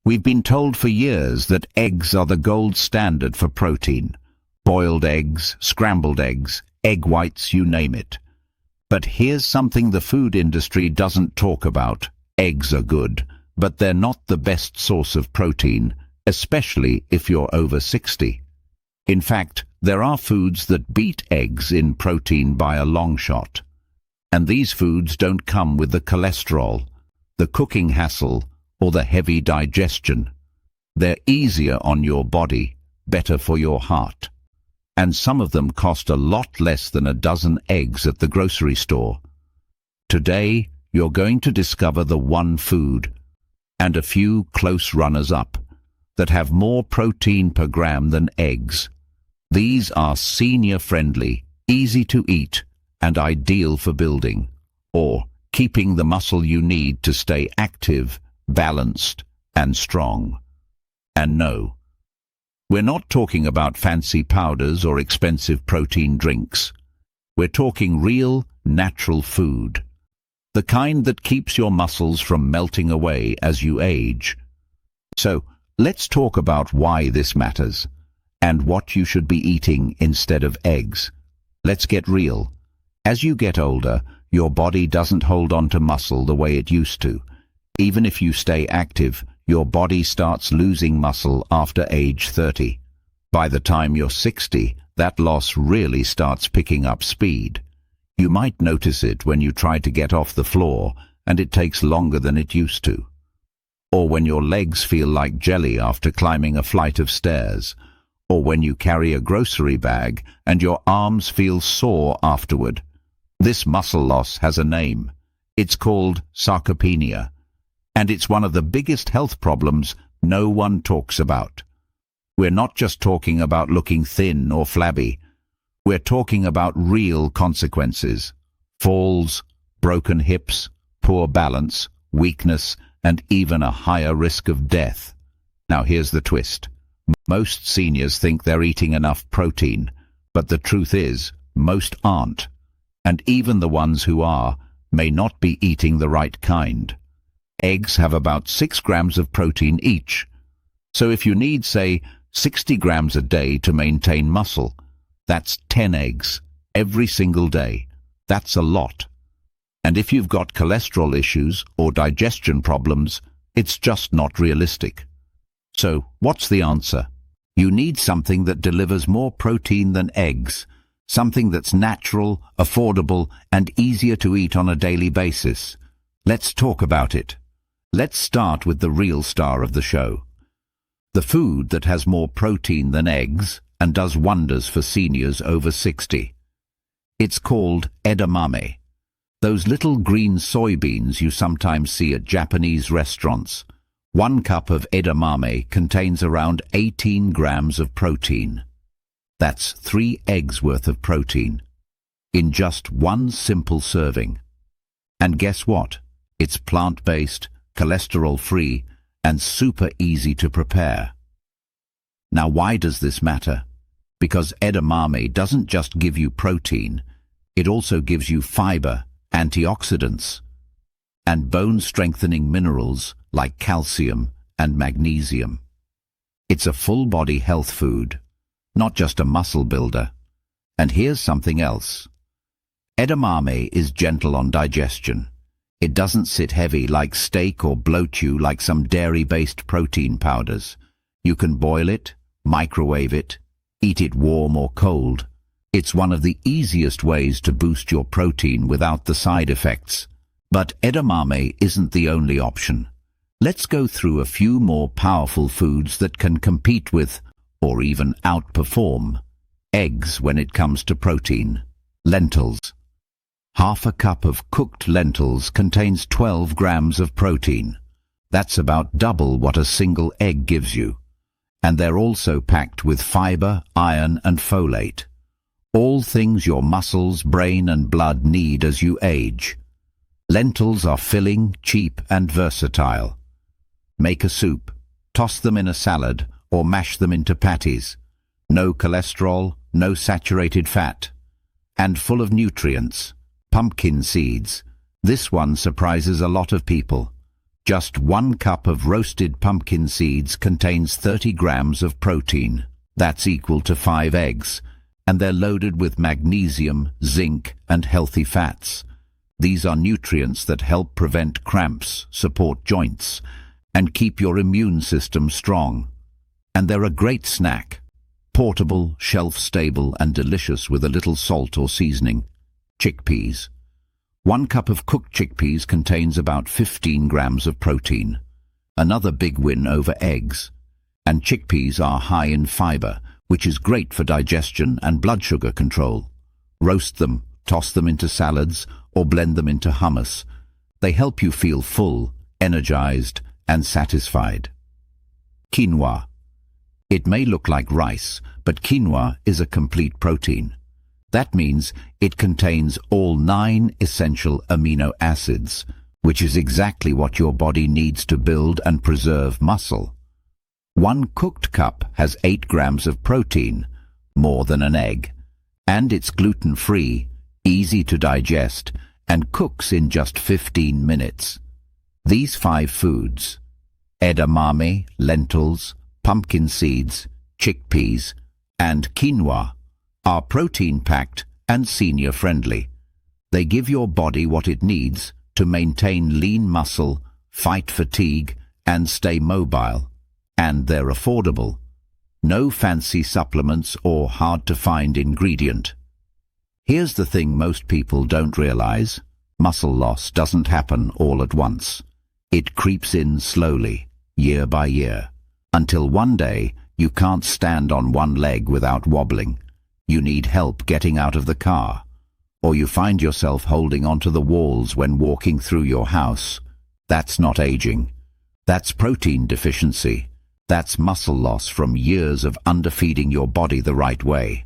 We've been told for years that eggs are the gold standard for protein. Boiled eggs, scrambled eggs, egg whites, you name it. But here's something the food industry doesn't talk about. Eggs are good, but they're not the best source of protein, especially if you're over 60. In fact, there are foods that beat eggs in protein by a long shot. And these foods don't come with the cholesterol, the cooking hassle, or the heavy digestion. They're easier on your body, better for your heart. And some of them cost a lot less than a dozen eggs at the grocery store. Today, you're going to discover the one food, and a few close runners-up, that have more protein per gram than eggs. These are senior-friendly, easy to eat, and ideal for building, or keeping the muscle you need to stay active, balanced, and strong. And no, we're not talking about fancy powders or expensive protein drinks. We're talking real, natural food. The kind that keeps your muscles from melting away as you age. So, let's talk about why this matters, and what you should be eating instead of eggs. Let's get real. As you get older, your body doesn't hold on to muscle the way it used to. Even if you stay active, your body starts losing muscle after age 30. By the time you're 60, that loss really starts picking up speed. You might notice it when you try to get off the floor and it takes longer than it used to. Or when your legs feel like jelly after climbing a flight of stairs. Or when you carry a grocery bag and your arms feel sore afterward. This muscle loss has a name. It's called sarcopenia. And it's one of the biggest health problems no one talks about. We're not just talking about looking thin or flabby. We're talking about real consequences. Falls, broken hips, poor balance, weakness, and even a higher risk of death. Now here's the twist. Most seniors think they're eating enough protein, but the truth is, most aren't. And even the ones who are may not be eating the right kind. Eggs have about 6 grams of protein each. So if you need, say, 60 grams a day to maintain muscle, that's 10 eggs every single day. That's a lot. And if you've got cholesterol issues or digestion problems, it's just not realistic. So what's the answer? You need something that delivers more protein than eggs, something that's natural, affordable, and easier to eat on a daily basis. Let's talk about it. Let's start with the real star of the show. The food that has more protein than eggs and does wonders for seniors over 60. It's called edamame. Those little green soybeans you sometimes see at Japanese restaurants. 1 cup of edamame contains around 18 grams of protein. That's 3 eggs worth of protein in just one simple serving. And guess what? It's plant-based, cholesterol-free, and super easy to prepare. Now why does this matter? Because edamame doesn't just give you protein, it also gives you fiber, antioxidants, and bone-strengthening minerals like calcium and magnesium. It's a full-body health food, not just a muscle builder. And here's something else. Edamame is gentle on digestion. It doesn't sit heavy like steak or bloat you like some dairy-based protein powders. You can boil it, microwave it, eat it warm or cold. It's one of the easiest ways to boost your protein without the side effects. But edamame isn't the only option. Let's go through a few more powerful foods that can compete with, or even outperform, eggs when it comes to protein. Lentils. Half a cup of cooked lentils contains 12 grams of protein. That's about double what a single egg gives you. And they're also packed with fiber, iron, and folate. All things your muscles, brain, and blood need as you age. Lentils are filling, cheap, and versatile. Make a soup, toss them in a salad, or mash them into patties. No cholesterol, no saturated fat. And full of nutrients. Pumpkin seeds. This one surprises a lot of people. Just 1 cup of roasted pumpkin seeds contains 30 grams of protein. That's equal to 5 eggs, and they're loaded with magnesium, zinc, and healthy fats. These are nutrients that help prevent cramps, support joints, and keep your immune system strong. And they're a great snack. Portable, shelf-stable, and delicious with a little salt or seasoning. Chickpeas. 1 cup of cooked chickpeas contains about 15 grams of protein. Another big win over eggs. And chickpeas are high in fiber, which is great for digestion and blood sugar control. Roast them, toss them into salads, or blend them into hummus. They help you feel full, energized, and satisfied. Quinoa. It may look like rice, but quinoa is a complete protein. That means it contains all 9 essential amino acids, which is exactly what your body needs to build and preserve muscle. 1 cooked cup has 8 grams of protein, more than an egg, and it's gluten-free, easy to digest, and cooks in just 15 minutes. These 5 foods, edamame, lentils, pumpkin seeds, chickpeas, and quinoa, are protein-packed and senior-friendly. They give your body what it needs to maintain lean muscle, fight fatigue, and stay mobile. And they're affordable. No fancy supplements or hard-to-find ingredient. Here's the thing most people don't realize. Muscle loss doesn't happen all at once. It creeps in slowly, year by year, until one day you can't stand on one leg without wobbling. You need help getting out of the car, or you find yourself holding onto the walls when walking through your house. That's not aging. That's protein deficiency. That's muscle loss from years of underfeeding your body the right way.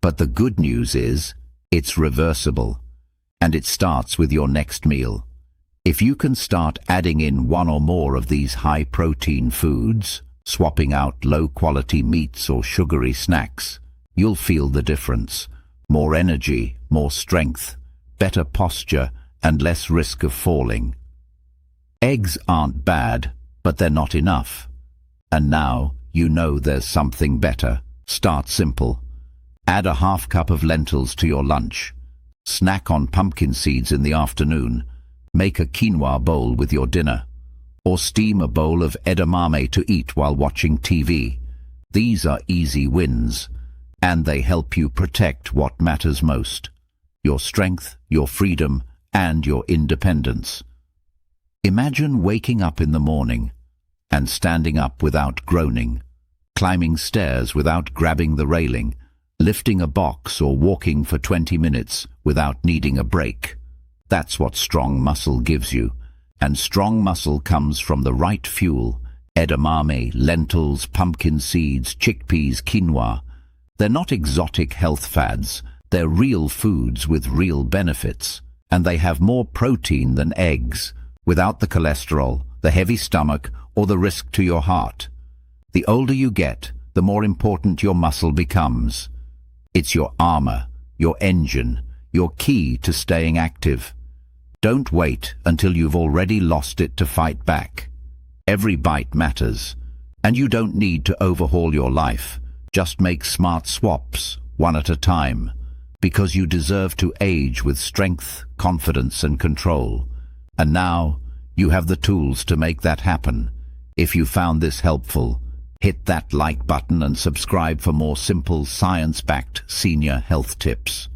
But the good news is, it's reversible, and it starts with your next meal. If you can start adding in 1 or more of these high-protein foods, swapping out low-quality meats or sugary snacks, you'll feel the difference. More energy, more strength, better posture, and less risk of falling. Eggs aren't bad, but they're not enough. And now you know there's something better. Start simple. Add a ½ cup of lentils to your lunch. Snack on pumpkin seeds in the afternoon. Make a quinoa bowl with your dinner. Or steam a bowl of edamame to eat while watching TV. These are easy wins, and they help you protect what matters most: your strength, your freedom, and your independence. Imagine waking up in the morning and standing up without groaning, climbing stairs without grabbing the railing, lifting a box or walking for 20 minutes without needing a break. That's what strong muscle gives you. And strong muscle comes from the right fuel: edamame, lentils, pumpkin seeds, chickpeas, quinoa. They're not exotic health fads. They're real foods with real benefits. And they have more protein than eggs, without the cholesterol, the heavy stomach, or the risk to your heart. The older you get, the more important your muscle becomes. It's your armor, your engine, your key to staying active. Don't wait until you've already lost it to fight back. Every bite matters, and you don't need to overhaul your life. Just make smart swaps, one at a time, because you deserve to age with strength, confidence, and control. And now, you have the tools to make that happen. If you found this helpful, hit that like button and subscribe for more simple, science-backed senior health tips.